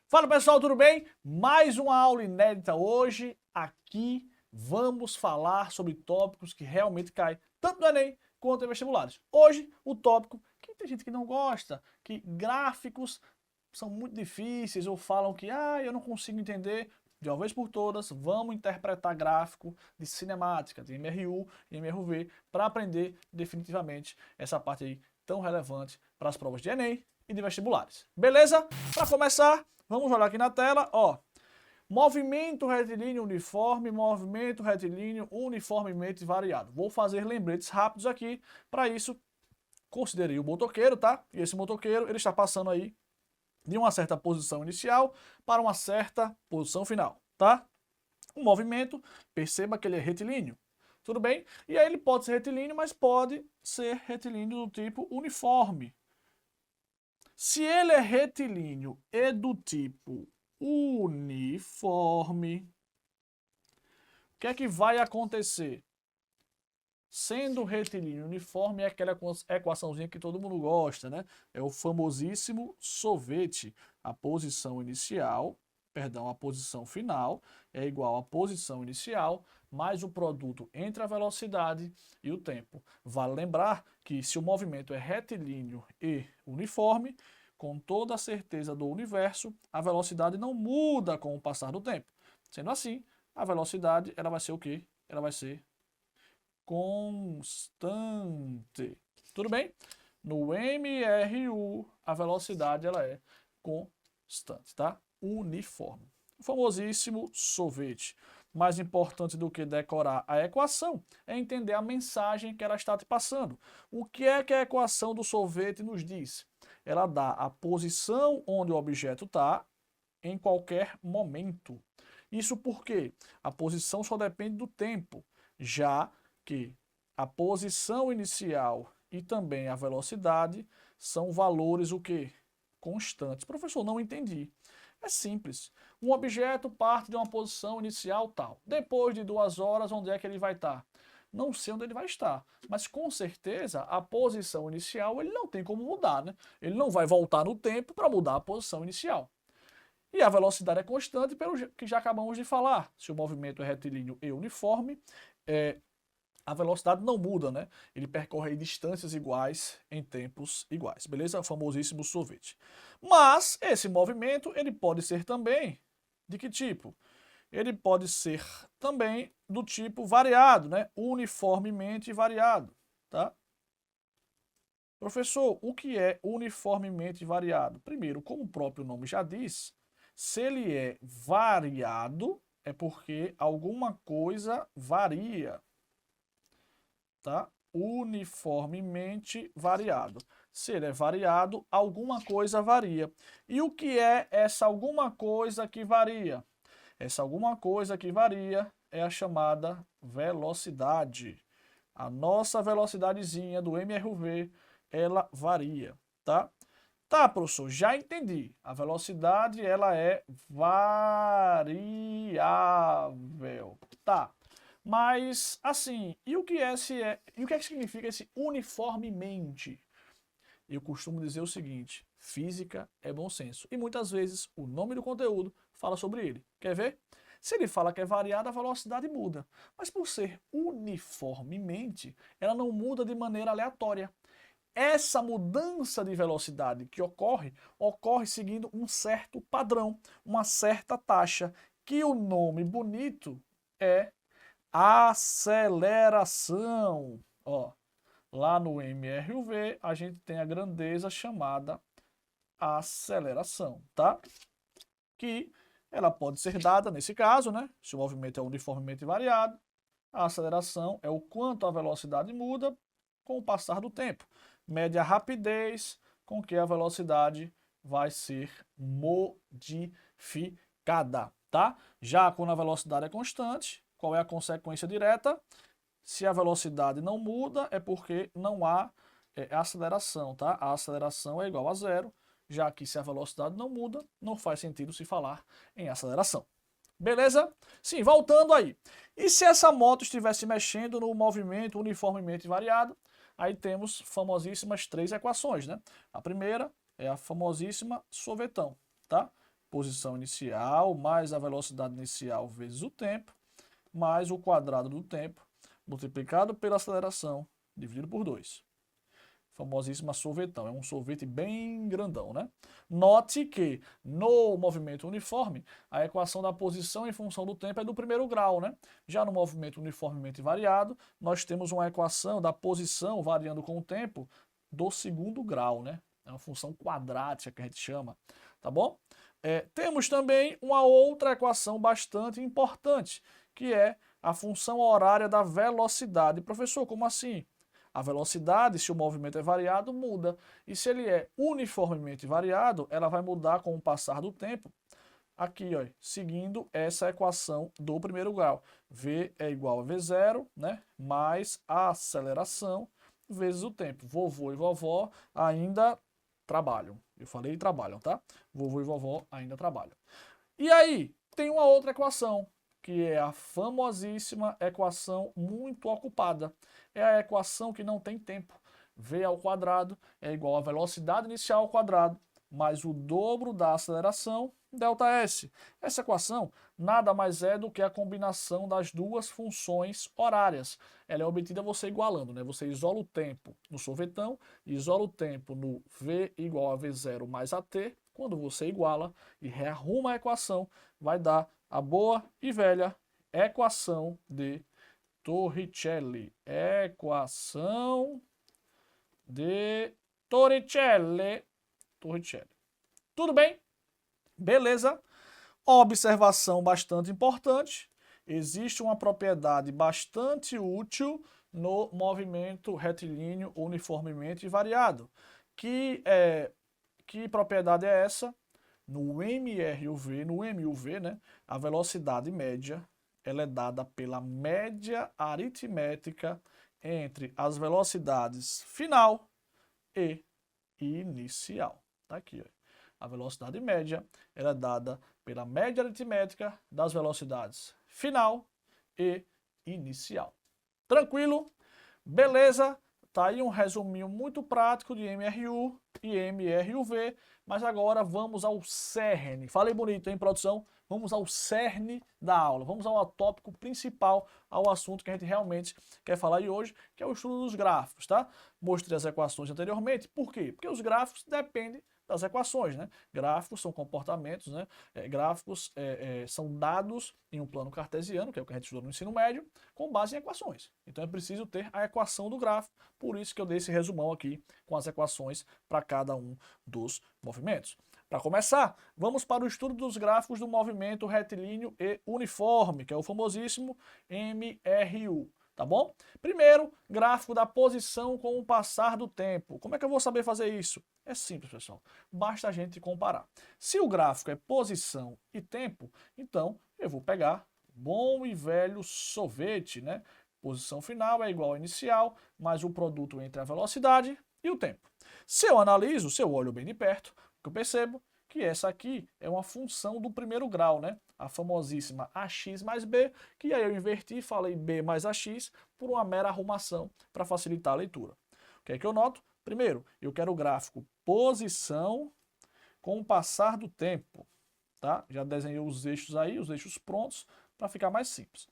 Fala pessoal, tudo bem? Mais uma aula inédita hoje. Aqui vamos falar sobre tópicos que realmente caem tanto no Enem quanto em vestibulares. Hoje, o tópico que tem gente que não gosta, que gráficos são muito difíceis ou falam que eu não consigo entender. De uma vez por todas, vamos interpretar gráfico de cinemática, de MRU e MRV, para aprender definitivamente essa parte aí tão relevante para as provas de Enem e de vestibulares. Beleza? Para começar, vamos olhar aqui na tela, ó. Movimento retilíneo uniforme, movimento retilíneo uniformemente variado. Vou fazer lembretes rápidos aqui. Para isso, considerei o motoqueiro, tá? E esse motoqueiro, ele está passando aí de uma certa posição inicial para uma certa posição final, tá? O movimento, perceba que ele é retilíneo, tudo bem? E aí ele pode ser retilíneo, mas pode ser retilíneo do tipo uniforme. Se ele é retilíneo e do tipo uniforme, o que é que vai acontecer? Sendo retilíneo uniforme é aquela equaçãozinha que todo mundo gosta, né? É o famosíssimo sorvete. A posição inicial, perdão, a posição final é igual à posição inicial mais o produto entre a velocidade e o tempo. Vale lembrar que se o movimento é retilíneo e uniforme, com toda a certeza do universo, a velocidade não muda com o passar do tempo. Sendo assim, a velocidade ela vai ser o quê? Ela vai ser constante. Tudo bem? No MRU, a velocidade ela é constante, tá? Uniforme. O famosíssimo sorvete. Mais importante do que decorar a equação é entender a mensagem que ela está te passando. O que é que a equação do sorvete nos diz? Ela dá a posição onde o objeto está em qualquer momento. Isso porque a posição só depende do tempo, já que a posição inicial e também a velocidade são valores o quê? Constantes. Professor, não entendi. É simples. Um objeto parte de uma posição inicial tal. Depois de 2 horas, onde é que ele vai estar? Não sei onde ele vai estar, mas com certeza a posição inicial ele não tem como mudar, né? Ele não vai voltar no tempo para mudar a posição inicial. E a velocidade é constante, pelo que já acabamos de falar. Se o movimento é retilíneo e uniforme, a velocidade não muda, né? Ele percorre distâncias iguais em tempos iguais, beleza? O famosíssimo sorvete. Mas esse movimento, ele pode ser também de que tipo? Ele pode ser também do tipo variado, né? Uniformemente variado, tá? Professor, o que é uniformemente variado? Primeiro, como o próprio nome já diz, se ele é variado, é porque alguma coisa varia, tá? Uniformemente variado. Se ele é variado, alguma coisa varia. E o que é essa alguma coisa que varia? Essa alguma coisa que varia é a chamada velocidade. A nossa velocidadezinha do MRV, ela varia, tá? Tá, professor, já entendi. A velocidade, ela é variável. Tá. Mas, assim, e o que que significa esse uniformemente? Eu costumo dizer o seguinte: física é bom senso. E muitas vezes o nome do conteúdo fala sobre ele. Quer ver? Se ele fala que é variada, a velocidade muda. Mas por ser uniformemente, ela não muda de maneira aleatória. Essa mudança de velocidade que ocorre seguindo um certo padrão, uma certa taxa, que o nome bonito é aceleração. Ó, lá no MRUV a gente tem a grandeza chamada aceleração, tá? Que ela pode ser dada nesse caso, né? Se o movimento é uniformemente variado, a aceleração é o quanto a velocidade muda com o passar do tempo. Mede a rapidez com que a velocidade vai ser modificada, tá? Já quando a velocidade é constante, qual é a consequência direta? Se a velocidade não muda, é porque não há aceleração, tá? A aceleração é igual a zero, já que se a velocidade não muda, não faz sentido se falar em aceleração. Beleza? Sim, voltando aí. E se essa moto estivesse mexendo no movimento uniformemente variado, aí temos famosíssimas 3 equações, né? A primeira é a famosíssima sorvetão, tá? posição inicial, mais a velocidade inicial vezes o tempo, mais o quadrado do tempo, multiplicado pela aceleração, dividido por 2. Famosíssima sorvetão, é um sorvete bem grandão, né? Note que no movimento uniforme, a equação da posição em função do tempo é do primeiro grau, né? Já no movimento uniformemente variado, nós temos uma equação da posição variando com o tempo do segundo grau, né? É uma função quadrática que a gente chama, tá bom? Temos também uma outra equação bastante importante, que é a função horária da velocidade. Professor, como assim? A velocidade, se o movimento é variado, muda. E se ele é uniformemente variado, ela vai mudar com o passar do tempo. Aqui, ó, seguindo essa equação do primeiro grau. V é igual a V0, né? Mais a aceleração vezes o tempo. Vovô e vovó ainda trabalham. Eu falei trabalham, tá? Vovô e vovó ainda trabalham. E aí, tem uma outra equação, que é a famosíssima equação muito ocupada. É a equação que não tem tempo. V ao quadrado é igual a velocidade inicial ao quadrado, mais o dobro da aceleração, ΔS. Essa equação nada mais é do que a combinação das duas funções horárias. Ela é obtida você igualando, né? Você isola o tempo no sorvetão, isola o tempo no V igual a V0 mais AT. Quando você iguala e rearruma a equação, vai dar a boa e velha equação de Torricelli. Equação de Torricelli. Tudo bem? Beleza? Observação bastante importante. Existe uma propriedade bastante útil no movimento retilíneo uniformemente variado. Que propriedade é essa? No MUV, né, a velocidade média ela é dada pela média aritmética entre as velocidades final e inicial. Tá aqui, ó. A velocidade média ela é dada pela média aritmética das velocidades final e inicial. Tranquilo? Beleza? Tá aí um resuminho muito prático de MRU e MRUV, mas agora vamos ao cerne. Falei bonito, hein, produção? Vamos ao cerne da aula, vamos ao tópico principal, ao assunto que a gente realmente quer falar de hoje, que é o estudo dos gráficos, tá? Mostrei as equações anteriormente, por quê? Porque os gráficos dependem das equações, né? Gráficos são comportamentos, né? Gráficos são dados em um plano cartesiano, que é o que a gente estudou no ensino médio, com base em equações. Então é preciso ter a equação do gráfico, por isso que eu dei esse resumão aqui com as equações para cada um dos movimentos. Para começar, vamos para o estudo dos gráficos do movimento retilíneo e uniforme, que é o famosíssimo MRU. Tá bom? Primeiro, gráfico da posição com o passar do tempo. Como é que eu vou saber fazer isso? É simples, pessoal. Basta a gente comparar. Se o gráfico é posição e tempo, então eu vou pegar bom e velho sorvete, né? Posição final é igual a inicial, mais o produto entre a velocidade e o tempo. Se eu analiso, se eu olho bem de perto, o que eu percebo que essa aqui é uma função do primeiro grau, né? A famosíssima AX mais B, que aí eu inverti e falei B mais AX por uma mera arrumação para facilitar a leitura. O que é que eu noto? Primeiro, eu quero o gráfico posição com o passar do tempo, tá? Já desenhei os eixos aí, os eixos prontos, para ficar mais simples.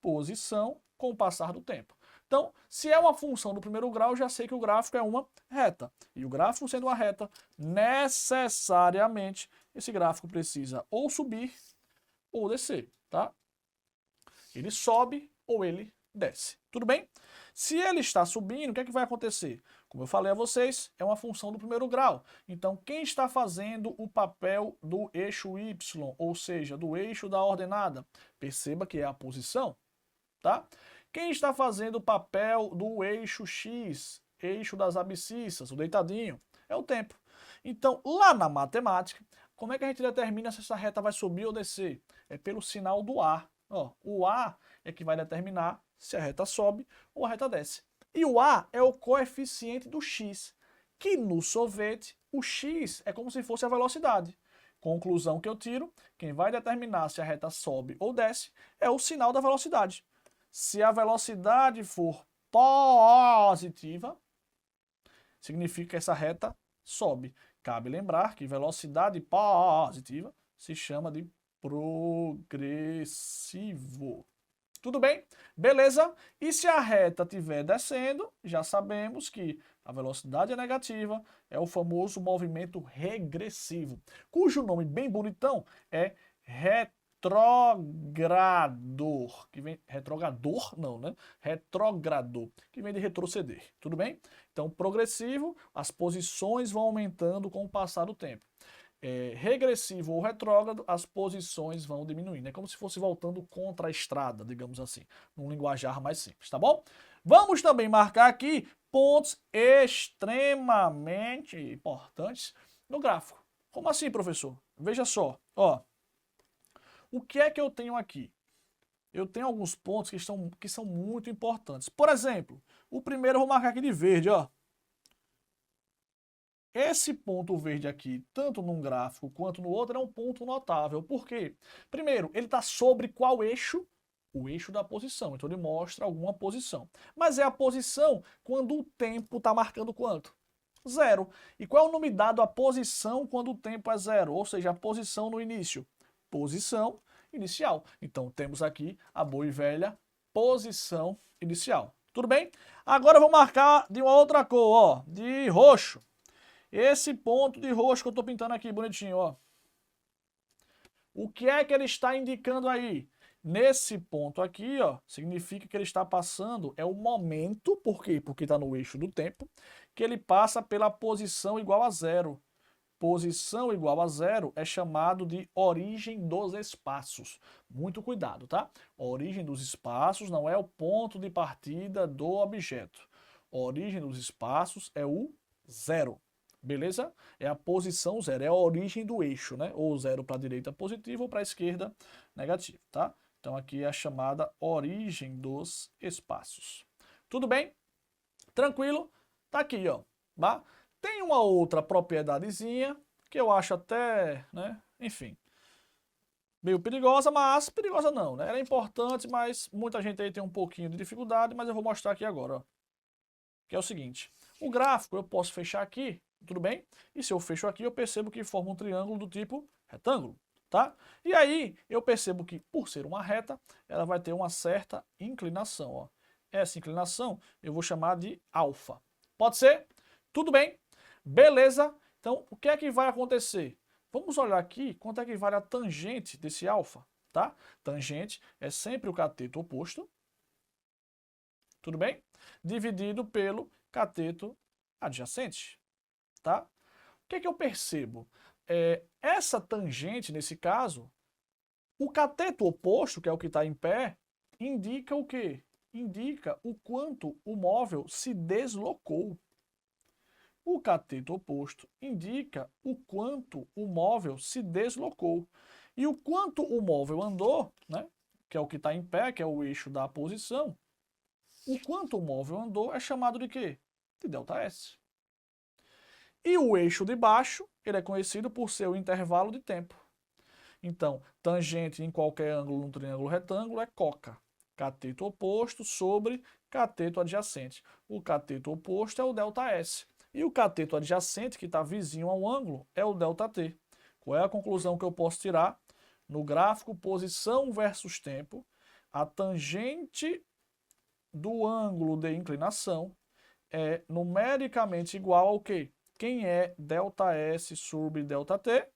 Posição com o passar do tempo. Então, se é uma função do primeiro grau, já sei que o gráfico é uma reta. E o gráfico sendo uma reta, necessariamente, esse gráfico precisa ou subir ou descer, tá? Ele sobe ou ele desce. Tudo bem? Se ele está subindo, o que é que vai acontecer? Como eu falei a vocês, é uma função do primeiro grau. Então, quem está fazendo o papel do eixo Y, ou seja, do eixo da ordenada? Perceba que é a posição, tá? Quem está fazendo o papel do eixo X, eixo das abscissas, o deitadinho, é o tempo. Então, lá na matemática, como é que a gente determina se essa reta vai subir ou descer? É pelo sinal do A. Ó, o A é que vai determinar se a reta sobe ou a reta desce. E o A é o coeficiente do X, que no sorvete, o X é como se fosse a velocidade. Conclusão que eu tiro, quem vai determinar se a reta sobe ou desce é o sinal da velocidade. Se a velocidade for positiva, significa que essa reta sobe. Cabe lembrar que velocidade positiva se chama de progressivo. Tudo bem? Beleza? E se a reta estiver descendo, já sabemos que a velocidade é negativa, é o famoso movimento regressivo, cujo nome bem bonitão é retrogrador, que vem retrogrador, não, né? Retrogrador, que vem de retroceder. Tudo bem? Então, progressivo, as posições vão aumentando com o passar do tempo. Regressivo ou retrógrado, as posições vão diminuindo. É como se fosse voltando contra a estrada, digamos assim, num linguajar mais simples, tá bom? Vamos também marcar aqui pontos extremamente importantes no gráfico. Como assim, professor? Veja só, ó. O que é que eu tenho aqui? Eu tenho alguns pontos que são muito importantes. Por exemplo, o primeiro eu vou marcar aqui de verde, ó. Esse ponto verde aqui, tanto num gráfico quanto no outro, é um ponto notável. Por quê? Primeiro, ele está sobre qual eixo? O eixo da posição. Então ele mostra alguma posição. Mas é a posição quando o tempo está marcando quanto? Zero. E qual é o nome dado à posição quando o tempo é zero? Ou seja, a posição no início. Posição inicial. Então temos aqui a boa e velha posição inicial. Tudo bem? Agora eu vou marcar de uma outra cor, ó, de roxo. Esse ponto de roxo que eu estou pintando aqui, bonitinho, ó. O que é que ele está indicando aí? Nesse ponto aqui, ó, significa que ele está passando, é o momento, por quê? Porque está no eixo do tempo, que ele passa pela posição igual a zero. Posição igual a zero é chamado de origem dos espaços. Muito cuidado, tá? Origem dos espaços não é o ponto de partida do objeto. Origem dos espaços é o zero. Beleza? É a posição zero, é a origem do eixo, né? Ou zero para a direita positivo ou para a esquerda negativo, tá? Então aqui é a chamada origem dos espaços. Tudo bem? Tranquilo? Tá aqui, ó. Tá? Tem uma outra propriedadezinha que eu acho até, né? Enfim, meio perigosa, mas perigosa não, né? Ela é importante, mas muita gente aí tem um pouquinho de dificuldade, mas eu vou mostrar aqui agora, ó. Que é o seguinte, o gráfico eu posso fechar aqui, tudo bem? E se eu fecho aqui, eu percebo que forma um triângulo do tipo retângulo, tá? E aí, eu percebo que, por ser uma reta, ela vai ter uma certa inclinação, ó. Essa inclinação eu vou chamar de alfa. Pode ser? Tudo bem? Beleza? Então, o que é que vai acontecer? Vamos olhar aqui quanto é que vale a tangente desse alfa, tá? Tangente é sempre o cateto oposto, tudo bem? Dividido pelo cateto adjacente, tá? O que é que eu percebo? Essa tangente, nesse caso, o cateto oposto, que é o que está em pé, indica o quê? Indica o quanto o móvel se deslocou. O cateto oposto indica o quanto o móvel se deslocou. E o quanto o móvel andou, né, que é o que está em pé, que é o eixo da posição, o quanto o móvel andou é chamado de quê? De ΔS. E o eixo de baixo, ele é conhecido por ser o intervalo de tempo. Então, tangente em qualquer ângulo num triângulo retângulo é coca. Cateto oposto sobre cateto adjacente. O cateto oposto é o ΔS. E o cateto adjacente, que está vizinho ao ângulo, é o ΔT. Qual é a conclusão que eu posso tirar? No gráfico posição versus tempo, a tangente do ângulo de inclinação é numericamente igual ao quê? Quem é ΔS sobre ΔT?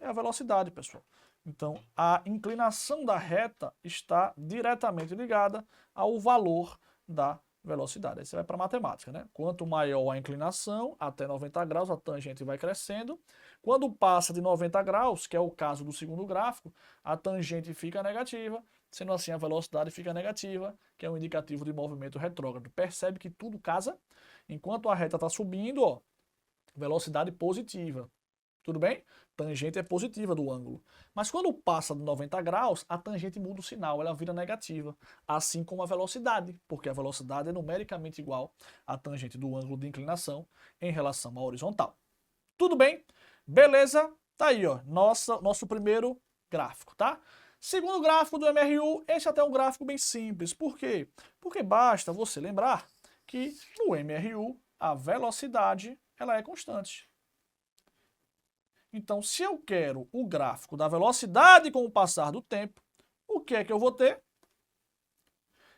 É a velocidade, pessoal. Então, a inclinação da reta está diretamente ligada ao valor da velocidade. Aí você vai para a matemática, né? Quanto maior a inclinação, até 90 graus, a tangente vai crescendo. Quando passa de 90 graus, que é o caso do segundo gráfico, a tangente fica negativa, sendo assim a velocidade fica negativa, que é um indicativo de movimento retrógrado. Percebe que tudo casa? Enquanto a reta está subindo, ó, velocidade positiva. Tudo bem? Tangente é positiva do ângulo. Mas quando passa de 90 graus, a tangente muda o sinal, ela vira negativa. Assim como a velocidade, porque a velocidade é numericamente igual à tangente do ângulo de inclinação em relação à horizontal. Tudo bem? Beleza? Tá aí, ó, nosso primeiro gráfico, tá? Segundo gráfico do MRU, esse até é um gráfico bem simples. Por quê? Porque basta você lembrar que no MRU a velocidade ela é constante. Então, se eu quero o gráfico da velocidade com o passar do tempo, o que é que eu vou ter?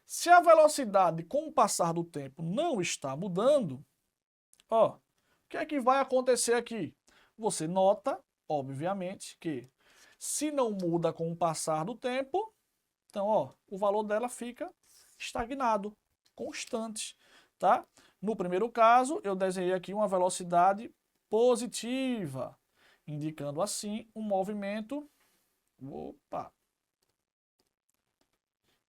Se a velocidade com o passar do tempo não está mudando, ó, o que é que vai acontecer aqui? Você nota, obviamente, que se não muda com o passar do tempo, então, ó, o valor dela fica estagnado, constante, tá? No primeiro caso, eu desenhei aqui uma velocidade positiva, indicando assim um movimento,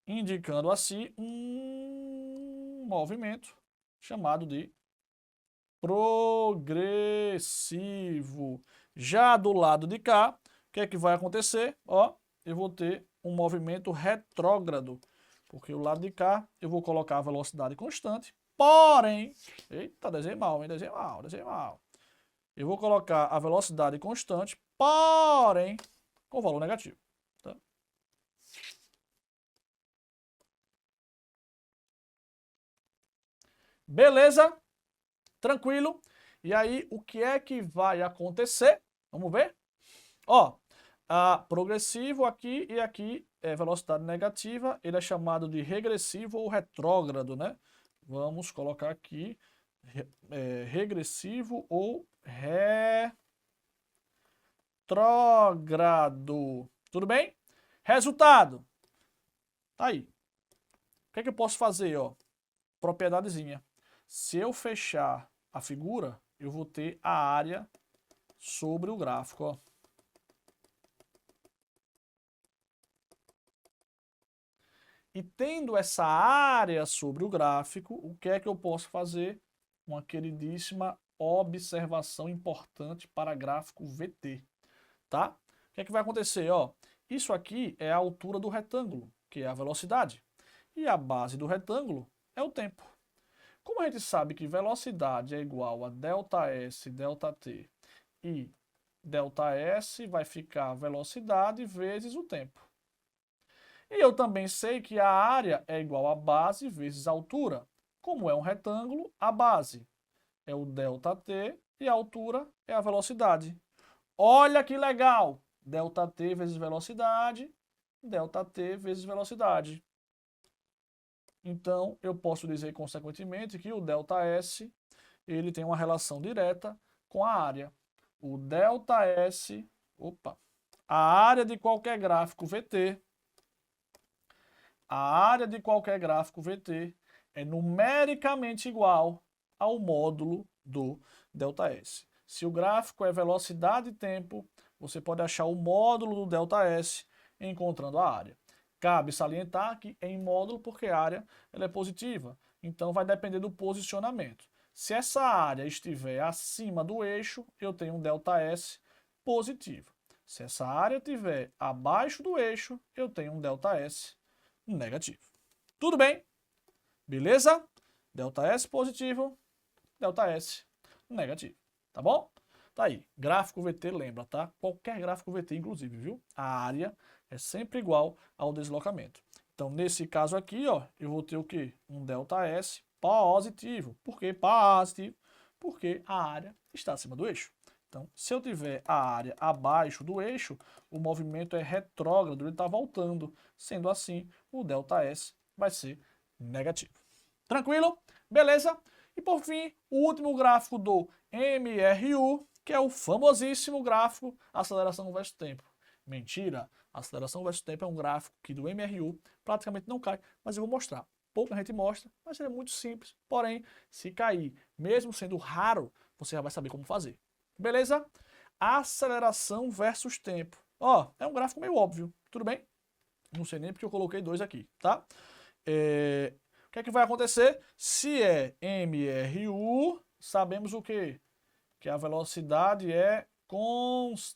indicando assim um movimento chamado de progressivo. Já do lado de cá, o que é que vai acontecer? Ó, eu vou ter um movimento retrógrado, porque o lado de cá eu vou colocar a velocidade constante, porém, eita, desenhei mal, hein? Desenhei mal, desenhei mal. Eu vou colocar a velocidade constante, porém, com valor negativo. Tá? Beleza? Tranquilo? E aí, o que é que vai acontecer? Vamos ver? Ó, progressivo aqui e aqui é velocidade negativa, ele é chamado de regressivo ou retrógrado, né? Vamos colocar aqui regressivo ou retrógrado. Tudo bem? Resultado. Tá aí. O que é que eu posso fazer, ó? Propiedadezinha. Se eu fechar a figura, eu vou ter a área sobre o gráfico, ó. E tendo essa área sobre o gráfico, o que é que eu posso fazer? Uma queridíssima observação importante para gráfico VT, tá? O que é que vai acontecer? Ó, isso aqui é a altura do retângulo, que é a velocidade. E a base do retângulo é o tempo. Como a gente sabe que velocidade é igual a ΔS, ΔT, e ΔS vai ficar velocidade vezes o tempo. E eu também sei que a área é igual a base vezes a altura. Como é um retângulo, a base é o ΔT e a altura é a velocidade. Olha que legal! ΔT vezes velocidade, ΔT vezes velocidade. Então, eu posso dizer, consequentemente, que o ΔS ele tem uma relação direta com a área. O ΔS, a área de qualquer gráfico VT, é numericamente igual ao módulo do ΔS. Se o gráfico é velocidade e tempo, você pode achar o módulo do ΔS encontrando a área. Cabe salientar que é em módulo porque a área ela é positiva, então vai depender do posicionamento. Se essa área estiver acima do eixo, eu tenho um ΔS positivo. Se essa área estiver abaixo do eixo, eu tenho um ΔS negativo. Tudo bem? Beleza? ΔS positivo, ΔS negativo. Tá bom? Tá aí. Gráfico VT, lembra, tá? Qualquer gráfico VT, inclusive, viu? A área é sempre igual ao deslocamento. Então, nesse caso aqui, ó, eu vou ter o quê? Um ΔS positivo. Por que positivo? Porque a área está acima do eixo. Então, se eu tiver a área abaixo do eixo, o movimento é retrógrado, ele está voltando. Sendo assim, o ΔS vai ser negativo. Tranquilo? Beleza? E por fim, o último gráfico do MRU, que é o famosíssimo gráfico aceleração versus tempo. Mentira, aceleração versus tempo é um gráfico que do MRU praticamente não cai, mas eu vou mostrar. Pouca gente mostra, mas ele é muito simples. Porém, se cair, mesmo sendo raro, você já vai saber como fazer. Beleza? Aceleração versus tempo. Ó, é um gráfico meio óbvio, tudo bem? Não sei nem porque eu coloquei dois aqui, tá? O que é que vai acontecer? Se é MRU, sabemos o quê? Que a velocidade é constante.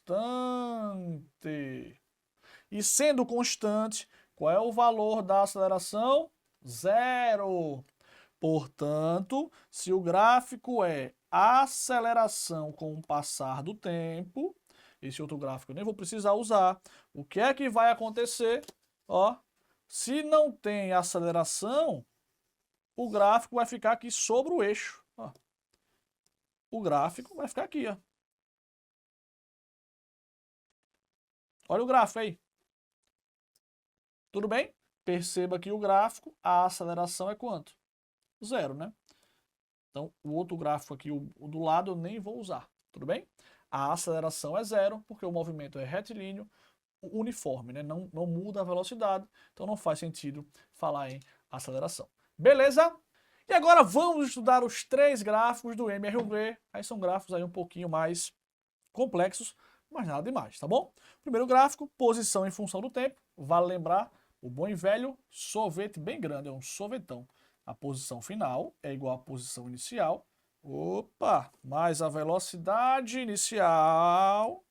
E sendo constante, qual é o valor da aceleração? Zero. Portanto, se o gráfico é aceleração com o passar do tempo, esse outro gráfico eu nem vou precisar usar, o que é que vai acontecer? Ó, se não tem aceleração, o gráfico vai ficar aqui sobre o eixo. Ó. O gráfico vai ficar aqui, ó. Olha o gráfico aí. Tudo bem? Perceba que o gráfico, a aceleração é quanto? 0, né? Então, o outro gráfico aqui, o do lado, eu nem vou usar. Tudo bem? A aceleração é 0, porque o movimento é retilíneo, uniforme, né? Não muda a velocidade, então não faz sentido falar em aceleração. Beleza? E agora vamos estudar os 3 gráficos do MRV. Aí são gráficos aí um pouquinho mais complexos, mas nada demais, tá bom? Primeiro gráfico, posição em função do tempo. Vale lembrar o bom e velho sorvete bem grande, é um sorvetão. A posição final é igual à posição inicial. Opa, mais a velocidade inicial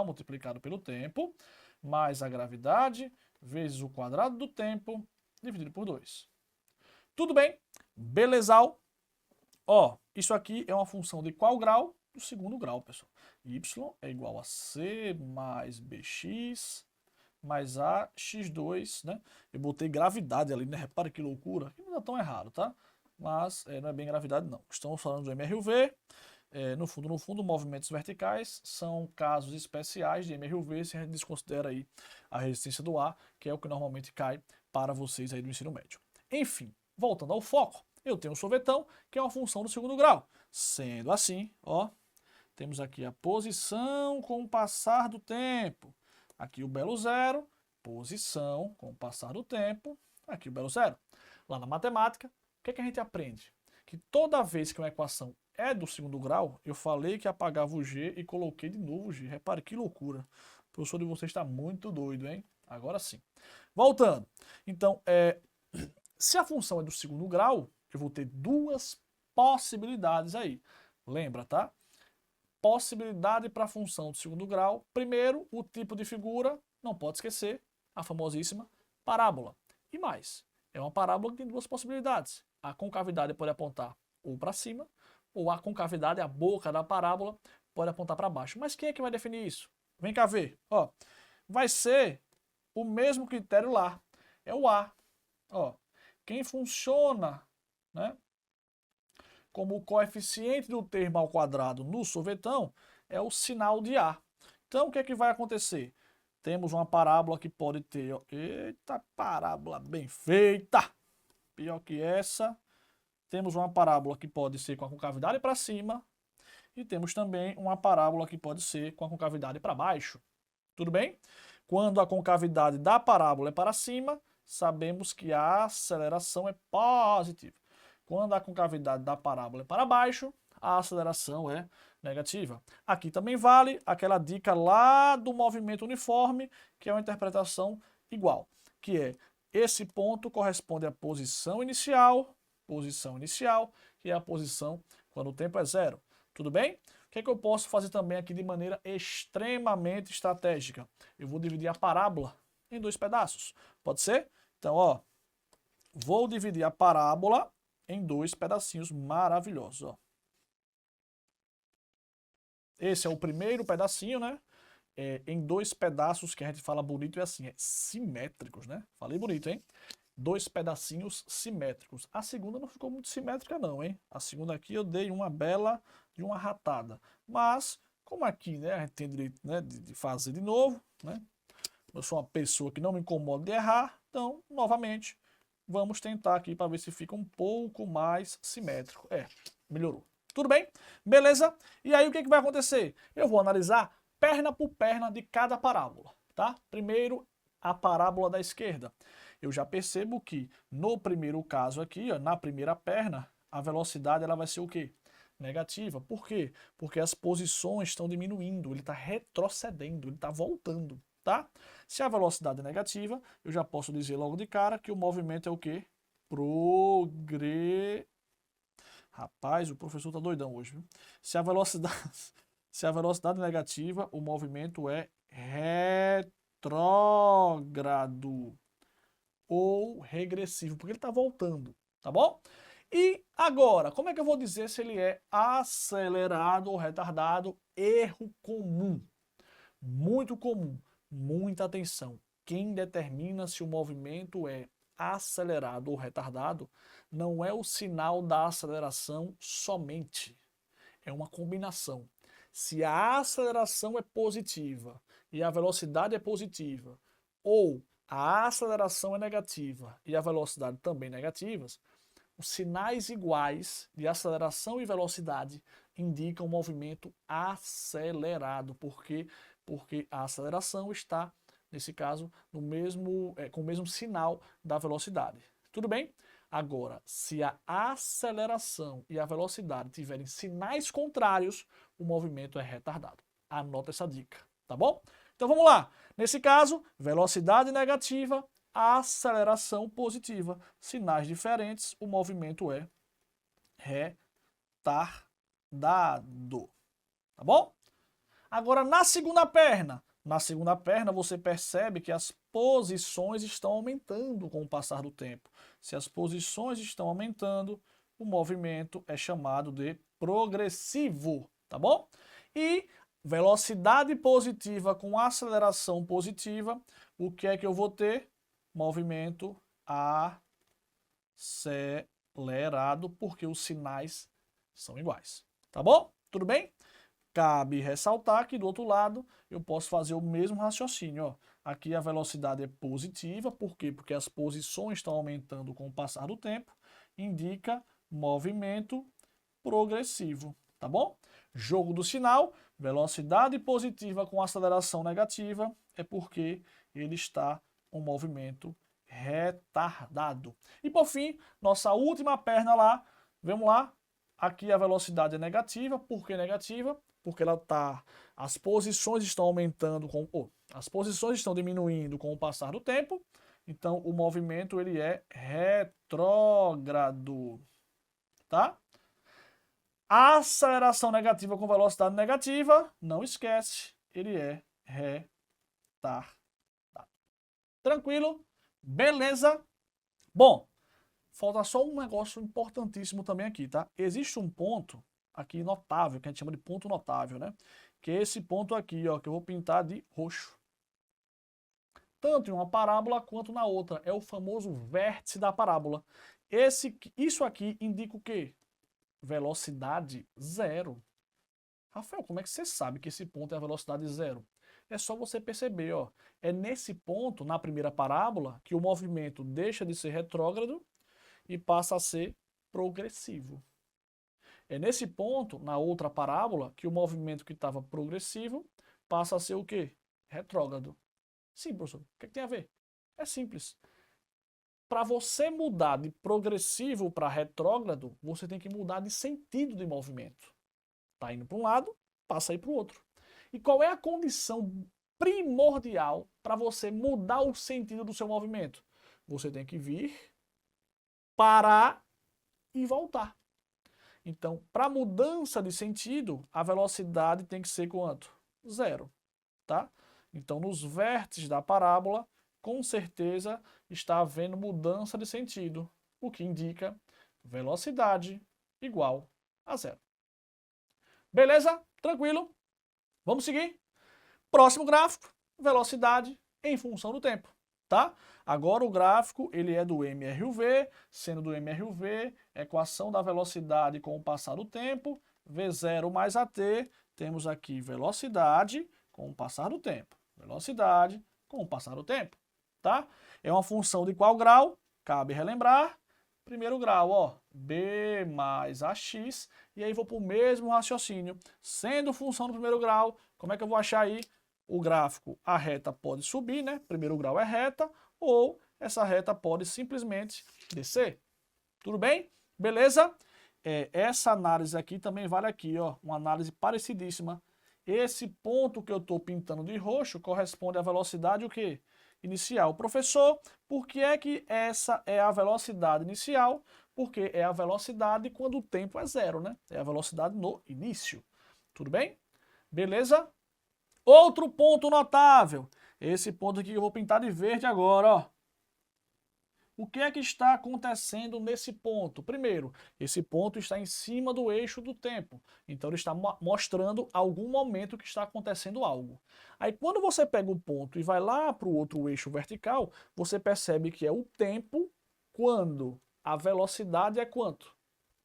multiplicado pelo tempo, mais a gravidade, vezes o quadrado do tempo, dividido por 2. Tudo bem? Belezal? Ó, isso aqui é uma função de qual grau? Do segundo grau, pessoal. Y é igual a C mais BX mais A x2, né? Eu botei gravidade ali, né? Repara que loucura. Não dá tão errado, tá? Mas não é bem gravidade, não. Estamos falando do MRV. No fundo, movimentos verticais são casos especiais de MRV, se a gente desconsidera aí a resistência do ar, que é o que normalmente cai para vocês aí do ensino médio. Enfim, voltando ao foco, eu tenho um sorvetão, que é uma função do segundo grau. Sendo assim, ó, temos aqui a posição com o passar do tempo. Aqui o belo zero, posição com o passar do tempo, aqui o belo zero. Lá na matemática, o que é que a gente aprende? Que toda vez que uma equação é do segundo grau, eu falei que apagava o G e coloquei de novo o G. Repare que loucura. O professor de vocês está muito doido, hein? Agora sim. Voltando. Então, se a função é do segundo grau, eu vou ter 2 possibilidades aí. Lembra, tá? Possibilidade para a função do segundo grau. Primeiro, o tipo de figura, não pode esquecer, a famosíssima parábola. E mais, é uma parábola que tem 2 possibilidades. A concavidade pode apontar ou para cima, ou a concavidade, a boca da parábola, pode apontar para baixo. Mas quem é que vai definir isso? Vem cá ver. Ó, vai ser o mesmo critério lá. É o A. Ó, quem funciona, né, como o coeficiente do termo ao quadrado no sorvetão é o sinal de A. Então, o que é que vai acontecer? Temos uma parábola que pode ter... Ó, eita, parábola bem feita! Pior que essa. Temos uma parábola que pode ser com a concavidade para cima. E temos também uma parábola que pode ser com a concavidade para baixo. Tudo bem? Quando a concavidade da parábola é para cima, sabemos que a aceleração é positiva. Quando a concavidade da parábola é para baixo, a aceleração é negativa. Aqui também vale aquela dica lá do movimento uniforme, que é uma interpretação igual, que é esse ponto corresponde à posição inicial, que é a posição quando o tempo é 0. Tudo bem? O que é que eu posso fazer também aqui de maneira extremamente estratégica? Eu vou dividir a parábola em 2 pedaços. Pode ser? Então, ó, vou dividir a parábola em 2 pedacinhos maravilhosos, ó. Esse é o primeiro pedacinho, né? Em 2 pedaços que a gente fala bonito é assim, simétricos, né? Falei bonito, hein? 2 pedacinhos simétricos. A segunda não ficou muito simétrica não, hein? A segunda aqui eu dei uma bela de uma ratada. Mas, como aqui, né, a gente tem direito, né, de fazer de novo, né? Eu sou uma pessoa que não me incomoda de errar, então, novamente, vamos tentar aqui para ver se fica um pouco mais simétrico. Melhorou. Tudo bem? Beleza? E aí o que vai acontecer? Eu vou analisar perna por perna de cada parábola, tá? Primeiro, a parábola da esquerda. Eu já percebo que no primeiro caso aqui, ó, na primeira perna, a velocidade ela vai ser o quê? Negativa. Por quê? Porque as posições estão diminuindo, ele está retrocedendo, ele está voltando, tá? Se a velocidade é negativa, eu já posso dizer logo de cara que o movimento é o quê? Rapaz, o professor tá doidão hoje, viu? Se a velocidade é negativa, o movimento é retrógrado ou regressivo, porque ele está voltando, tá bom? E agora, como é que eu vou dizer se ele é acelerado ou retardado? Erro comum, muito comum, muita atenção. Quem determina se o movimento é acelerado ou retardado não é o sinal da aceleração somente, é uma combinação. se a aceleração é positiva e a velocidade é positiva, ou a aceleração é negativa e a velocidade também negativas, os sinais iguais de aceleração e velocidade indicam um movimento acelerado. Por quê? Porque a aceleração está, nesse caso, com o mesmo sinal da velocidade. Tudo bem? Agora, se a aceleração e a velocidade tiverem sinais contrários, o movimento é retardado. Anota essa dica, tá bom? Então vamos lá. Nesse caso, velocidade negativa, aceleração positiva. Sinais diferentes, o movimento é retardado. Tá bom? Agora, na segunda perna você percebe que as posições estão aumentando com o passar do tempo. Se as posições estão aumentando, o movimento é chamado de progressivo, tá bom? E velocidade positiva com aceleração positiva, o que é que eu vou ter? Movimento acelerado, porque os sinais são iguais, tá bom? Tudo bem? Cabe ressaltar que do outro lado eu posso fazer o mesmo raciocínio. Ó. Aqui a velocidade é positiva, por quê? Porque as posições estão aumentando com o passar do tempo, indica movimento progressivo, tá bom? Jogo do sinal, velocidade positiva com aceleração negativa, é porque ele está um movimento retardado. E por fim, nossa última perna lá, vamos lá, aqui a velocidade é negativa, por que negativa? Porque as posições estão aumentando, as posições estão diminuindo com o passar do tempo, então o movimento ele é retrógrado, tá? A aceleração negativa com velocidade negativa, não esquece, ele é retardado. Tranquilo? Beleza? Bom, falta só um negócio importantíssimo também aqui, tá? Existe um ponto aqui notável, que a gente chama de ponto notável, né? Que é esse ponto aqui, ó, que eu vou pintar de roxo. Tanto em uma parábola quanto na outra. É o famoso vértice da parábola. Isso aqui indica o quê? Velocidade zero. Rafael, como é que você sabe que esse ponto é a velocidade zero? É só você perceber, ó. É nesse ponto, na primeira parábola, que o movimento deixa de ser retrógrado e passa a ser progressivo. É nesse ponto, na outra parábola, que o movimento que estava progressivo passa a ser o quê? Retrógrado. Sim, professor. O que tem a ver? É simples. Para você mudar de progressivo para retrógrado, você tem que mudar de sentido de movimento. Está indo para um lado, passa aí para o outro. E qual é a condição primordial para você mudar o sentido do seu movimento? Você tem que vir, parar e voltar. Então, para mudança de sentido, a velocidade tem que ser quanto? Zero, tá? Então, nos vértices da parábola, com certeza está havendo mudança de sentido, o que indica velocidade igual a zero. Beleza? Tranquilo? Vamos seguir? Próximo gráfico, velocidade em função do tempo, tá? Agora o gráfico ele é do MRUV, sendo do MRUV, equação da velocidade com o passar do tempo, V0 mais AT, temos aqui velocidade com o passar do tempo. Velocidade com o passar do tempo, tá? É uma função de qual grau? Cabe relembrar. Primeiro grau, ó, B mais AX, e aí vou para o mesmo raciocínio. Sendo função do primeiro grau, como é que eu vou achar aí? O gráfico, a reta pode subir, né? Primeiro grau é reta, ou essa reta pode simplesmente descer. Tudo bem? Beleza? Essa análise aqui também vale aqui, ó, uma análise parecidíssima. Esse ponto que eu estou pintando de roxo corresponde à velocidade o quê? Inicial. Professor, por que é que essa é a velocidade inicial? Porque é a velocidade quando o tempo é zero, né? É a velocidade no início. Tudo bem? Beleza? Outro ponto notável. Esse ponto aqui que eu vou pintar de verde agora, ó. O que é que está acontecendo nesse ponto? Primeiro, esse ponto está em cima do eixo do tempo. Então ele está mostrando algum momento que está acontecendo algo. Aí quando você pega o ponto e vai lá para o outro eixo vertical, você percebe que é o tempo quando a velocidade é quanto?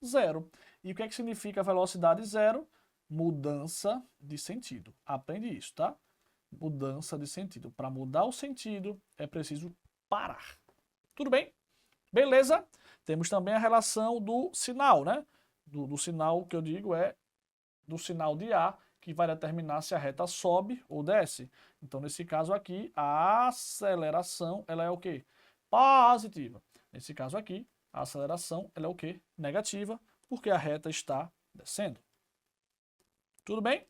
Zero. E o que é que significa velocidade zero? mudança de sentido. Aprende isso, tá? Mudança de sentido. Para mudar o sentido, é preciso parar. Tudo bem? Beleza? Temos também a relação do sinal, né? Do sinal que eu digo é do sinal de A, que vai determinar se a reta sobe ou desce. Então, nesse caso aqui, a aceleração, ela é o quê? Positiva. Nesse caso aqui, a aceleração, ela é o quê? Negativa, porque a reta está descendo. Tudo bem?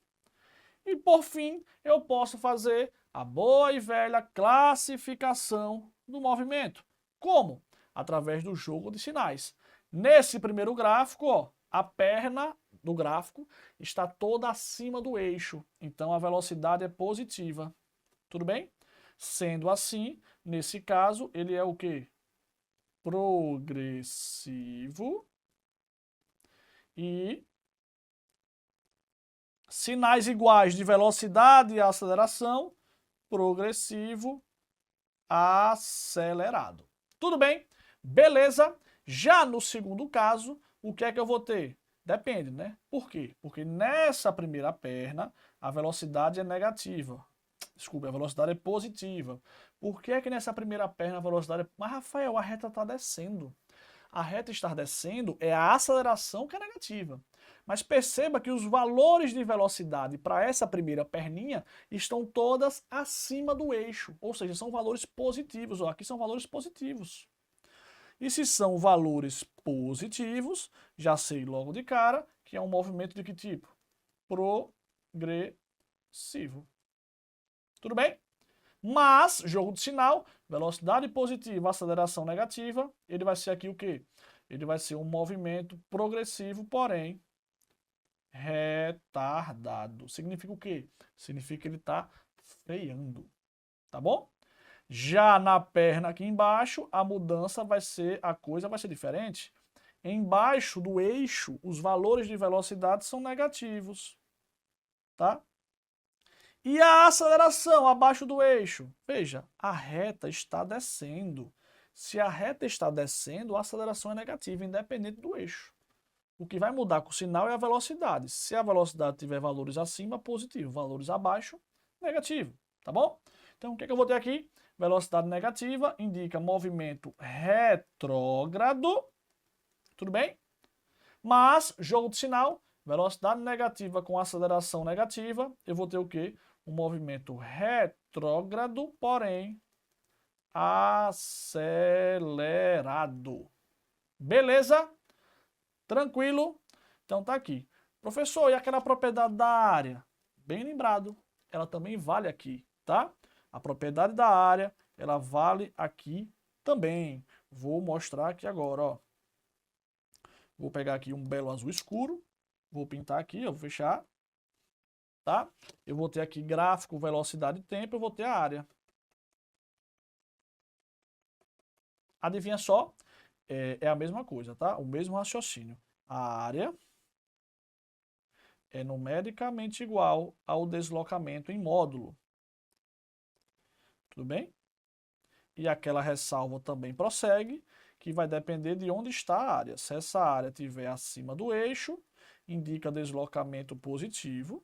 E por fim, eu posso fazer a boa e velha classificação do movimento. Como? Através do jogo de sinais. Nesse primeiro gráfico, ó, a perna do gráfico está toda acima do eixo, então a velocidade é positiva. Tudo bem? Sendo assim, nesse caso, ele é o quê? Progressivo e sinais iguais de velocidade e aceleração, progressivo, acelerado. Tudo bem? Beleza? Já no segundo caso, o que é que eu vou ter? Depende, né? Por quê? Porque nessa primeira perna, a velocidade é negativa. Desculpe, a velocidade é positiva. Por que é que nessa primeira perna a velocidade é... Mas, Rafael, a reta está descendo. A reta estar descendo é a aceleração que é negativa. Mas perceba que os valores de velocidade para essa primeira perninha estão todas acima do eixo, ou seja, são valores positivos. Ó, aqui são valores positivos. E se são valores positivos, já sei logo de cara que é um movimento de que tipo? Progressivo. Tudo bem? Mas, jogo de sinal, velocidade positiva, aceleração negativa, ele vai ser aqui o quê? Ele vai ser um movimento progressivo, porém retardado. Significa o quê? Significa que ele está freando, tá bom? Já na perna aqui embaixo, a mudança vai ser, a coisa vai ser diferente. Embaixo do eixo, os valores de velocidade são negativos, tá? E a aceleração abaixo do eixo? Veja, a reta está descendo. Se a reta está descendo, a aceleração é negativa, independente do eixo. O que vai mudar com o sinal é a velocidade. Se a velocidade tiver valores acima, positivo. Valores abaixo, negativo. Tá bom? Então, o que é que eu vou ter aqui? Velocidade negativa indica movimento retrógrado. Tudo bem? Mas, jogo de sinal, velocidade negativa com aceleração negativa, eu vou ter o quê? Um movimento retrógrado, porém acelerado. Beleza? Tranquilo? Então tá aqui. Professor, e aquela propriedade da área? Bem lembrado, ela também vale aqui, tá? A propriedade da área, ela vale aqui também. Vou mostrar aqui agora, ó. Vou pegar aqui um belo azul escuro, vou pintar aqui, eu vou fechar, tá? Eu vou ter aqui gráfico, velocidade e tempo, eu vou ter a área. Adivinha só? É a mesma coisa, tá? O mesmo raciocínio. A área é numericamente igual ao deslocamento em módulo. Tudo bem? E aquela ressalva também prossegue, que vai depender de onde está a área. Se essa área estiver acima do eixo, indica deslocamento positivo.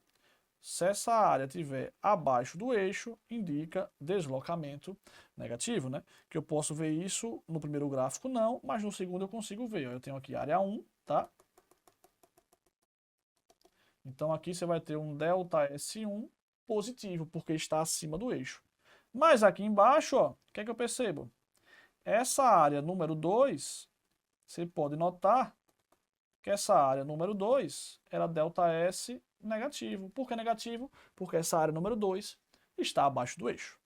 Se essa área estiver abaixo do eixo, indica deslocamento negativo, né? Que eu posso ver isso no primeiro gráfico não, mas no segundo eu consigo ver. Eu tenho aqui área 1, tá? Então aqui você vai ter um ΔS1 positivo, porque está acima do eixo. Mas aqui embaixo, ó, o que é que eu percebo? Essa área número 2, você pode notar que essa área número 2 era ΔS negativo. Por que negativo? Porque essa área número 2 está abaixo do eixo.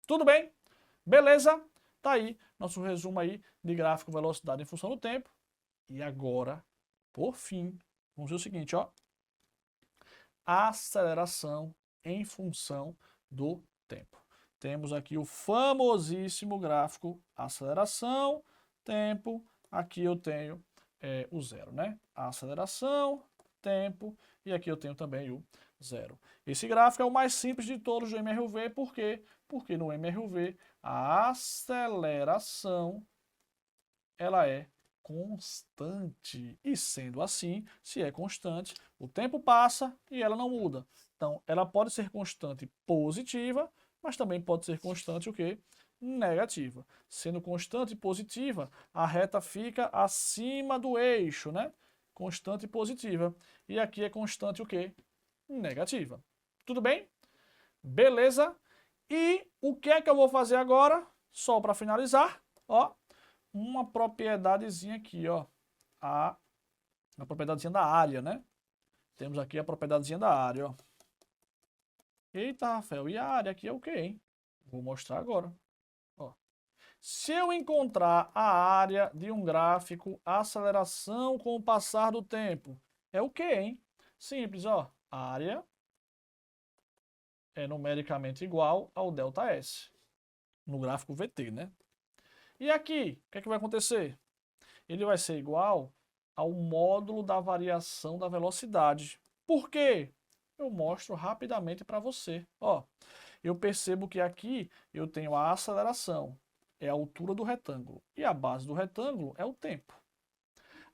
Tudo bem? Beleza? Tá aí nosso resumo aí de gráfico velocidade em função do tempo. E agora, por fim, vamos ver o seguinte, ó. Aceleração em função do tempo. Temos aqui o famosíssimo gráfico aceleração, tempo. Aqui eu tenho o zero, né? Aceleração, tempo, e aqui eu tenho também o zero. Esse gráfico é o mais simples de todos do MRUV, por quê? Porque no MRUV a aceleração ela é constante. E sendo assim, se é constante, o tempo passa e ela não muda. Então, ela pode ser constante positiva, mas também pode ser constante o quê? Negativa. Sendo constante positiva, a reta fica acima do eixo, né? Constante positiva. E aqui é constante o quê? Negativa. Tudo bem? Beleza? E o que é que eu vou fazer agora? Só para finalizar, ó, uma propriedadezinha aqui, ó. A propriedadezinha da área, né? Temos aqui a propriedadezinha da área, ó. Eita, Rafael, e a área aqui é o quê, hein? Vou mostrar agora. Ó. Se eu encontrar a área de um gráfico, a aceleração com o passar do tempo, é o quê, hein? Simples, ó. A área é numericamente igual ao ΔS, no gráfico VT, né? E aqui, o que é que vai acontecer? Ele vai ser igual ao módulo da variação da velocidade. Por quê? Eu mostro rapidamente para você. Ó, eu percebo que aqui eu tenho a aceleração, é a altura do retângulo, e a base do retângulo é o tempo.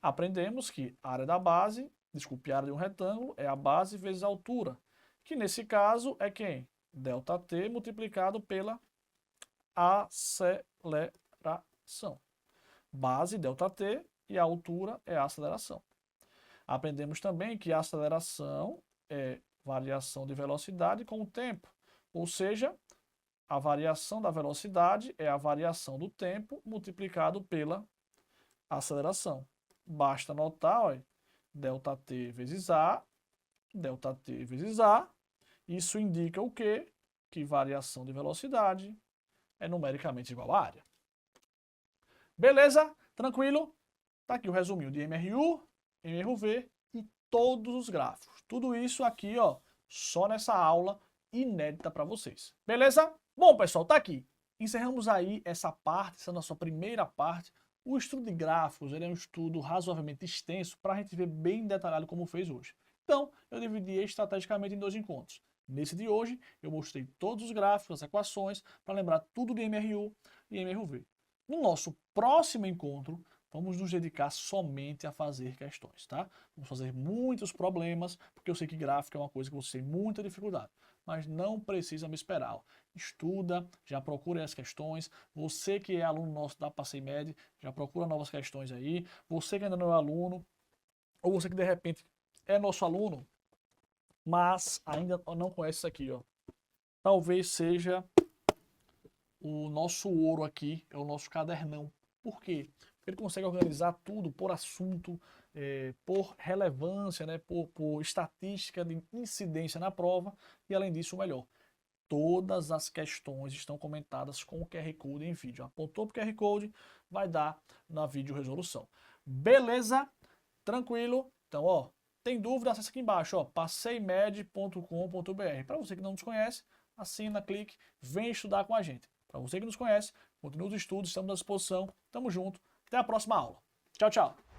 Aprendemos que a área da base, desculpe, a área de um retângulo é a base vezes a altura, que nesse caso é quem? ΔT multiplicado pela aceleração. Base, ΔT, e a altura é a aceleração. Aprendemos também que a aceleração é variação de velocidade com o tempo, ou seja, a variação da velocidade é a variação do tempo multiplicado pela aceleração. Basta anotar, ó, ΔT vezes A, ΔT vezes A. Isso indica o quê? Que variação de velocidade é numericamente igual à área. Beleza? Tranquilo? Tá aqui o resuminho de MRU, MRV e todos os gráficos. Tudo isso aqui, ó, só nessa aula inédita para vocês. Beleza? Bom, pessoal, tá aqui. Encerramos aí essa parte, essa nossa primeira parte. O estudo de gráficos, ele é um estudo razoavelmente extenso para a gente ver bem detalhado como fez hoje. Então, eu dividi estrategicamente em 2 encontros. Nesse de hoje, eu mostrei todos os gráficos, as equações, para lembrar tudo de MRU e MRV. No nosso próximo encontro, vamos nos dedicar somente a fazer questões, tá? Vamos fazer muitos problemas, porque eu sei que gráfico é uma coisa que você tem muita dificuldade. Mas não precisa me esperar. Ó. Estuda, já procura as questões. Você que é aluno nosso da PASEMED, já procura novas questões aí. Você que ainda não é aluno, ou você que de repente é nosso aluno, mas ainda não conhece isso aqui, ó. Talvez seja o nosso ouro aqui, é o nosso cadernão. Por quê? Porque ele consegue organizar tudo por assunto, por relevância, né, por estatística de incidência na prova e, além disso, o melhor, todas as questões estão comentadas com o QR Code em vídeo. Apontou para o QR Code, vai dar na vídeo resolução. Beleza? Tranquilo? Então, ó, tem dúvida? Acesse aqui embaixo, ó, paseimed.com.br. Para você que não nos conhece, assina, clique, vem estudar com a gente. Para você que nos conhece, continue os estudos, estamos à disposição. Tamo junto. Até a próxima aula. Tchau, tchau.